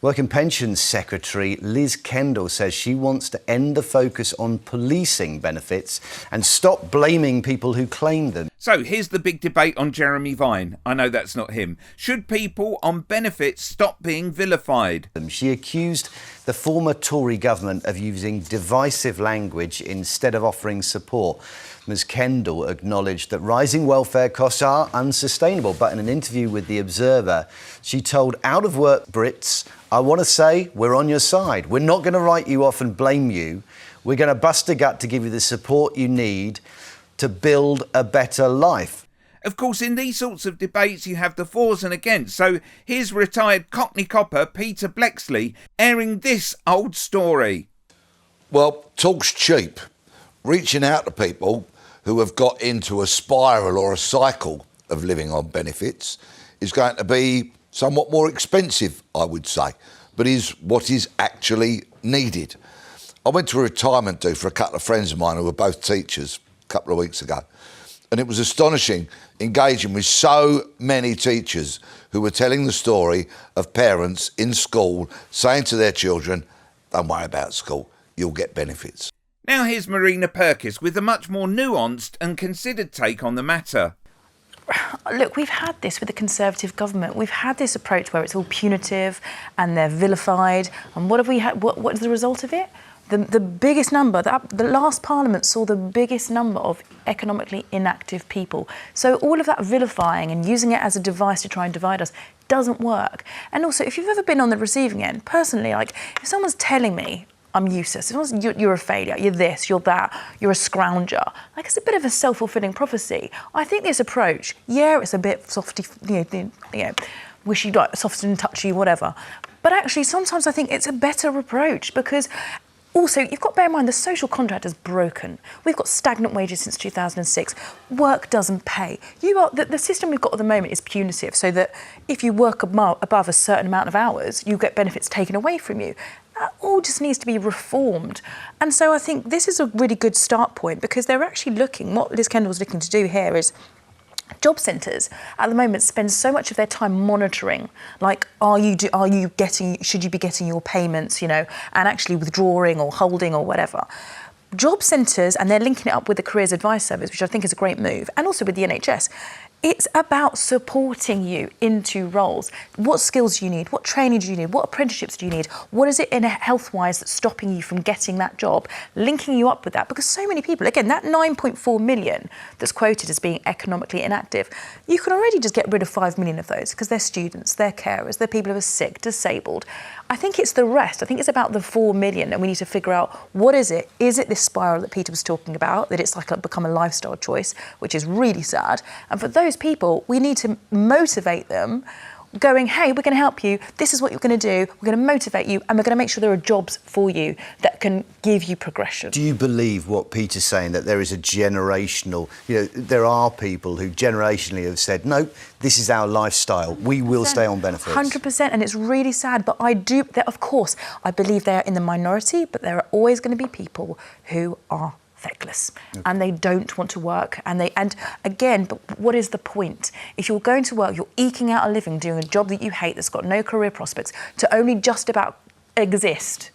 Work and Pensions Secretary Liz Kendall says she wants to end the focus on policing benefits and stop blaming people who claim them. So here's the big debate on Jeremy Vine. I know that's not him. Should people on benefits stop being vilified? She accused the former Tory government of using divisive language instead of offering support. Ms Kendall acknowledged that rising welfare costs are unsustainable, but in an interview with The Observer, she told out-of-work Brits, "I want to say we're on your side. We're not going to write you off and blame you. We're going to bust a gut to give you the support you need to build a better life." Of course, in these sorts of debates, you have the fors and against. So here's retired Cockney copper Peter Blexley airing this old story. Well, talk's cheap. Reaching out to people who have got into a spiral or a cycle of living on benefits is going to be somewhat more expensive, I would say, but is what is actually needed. I went to a retirement do for a couple of friends of mine who were both teachers a couple of weeks ago, and it was astonishing engaging with so many teachers who were telling the story of parents in school saying to their children, "Don't worry about school, you'll get benefits." Now here's Marina Purkiss with a much more nuanced and considered take on the matter. Look, we've had this with the Conservative government. We've had this approach where it's all punitive and they're vilified. And what have we had? What is the result of it? The biggest number, the last Parliament saw the biggest number of economically inactive people. So all of that vilifying and using it as a device to try and divide us doesn't work. And also, if you've ever been on the receiving end, personally, like if someone's telling me I'm useless, you're a failure, you're this, you're that, you're a scrounger. Like, it's a bit of a self-fulfilling prophecy. I think this approach, yeah, it's a bit softy, wishy, like soft and touchy, whatever. But actually, sometimes I think it's a better approach because also, you've got to bear in mind the social contract is broken. We've got stagnant wages since 2006. Work doesn't pay. The system we've got at the moment is punitive, so that if you work above a certain amount of hours, you get benefits taken away from you. That all just needs to be reformed. And so I think this is a really good start point because they're actually looking, what Liz Kendall's looking to do here is job centres at the moment spend so much of their time monitoring, like, should you be getting your payments, and actually withdrawing or holding or whatever. Job centres, and they're linking it up with the Careers Advice Service, which I think is a great move, and also with the NHS. It's about supporting you into roles. What skills do you need? What training do you need? What apprenticeships do you need? What is it in health-wise that's stopping you from getting that job? Linking you up with that. Because so many people, again, that 9.4 million that's quoted as being economically inactive, you can already just get rid of 5 million of those because they're students, they're carers, they're people who are sick, disabled. I think it's the rest. I think it's about the 4 million, and we need to figure out what is it? Is it this spiral that Peter was talking about, that it's like become a lifestyle choice, which is really sad? And for those people, we need to motivate them, going, hey, we're going to help you. This is what you're going to do. We're going to motivate you, and we're going to make sure there are jobs for you that can give you progression. Do you believe what Peter's saying, that there is a generational, there are people who generationally have said, no, this is our lifestyle. We will stay on benefits. 100%, and it's really sad. But of course, I believe they are in the minority, but there are always going to be people who are feckless, and they don't want to work, and again, but what is the point? If you're going to work, you're eking out a living doing a job that you hate, that's got no career prospects, to only just about exist,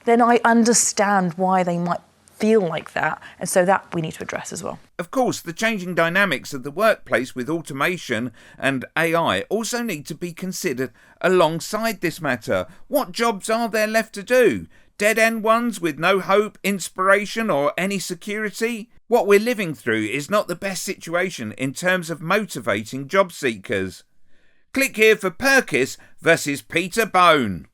then I understand why they might feel like that, and so that we need to address as well. Of course, the changing dynamics of the workplace with automation and AI also need to be considered alongside this matter. What jobs are there left to do? Dead-end ones with no hope, inspiration or any security? What we're living through is not the best situation in terms of motivating job seekers. Click here for Purkiss versus Peter Bone.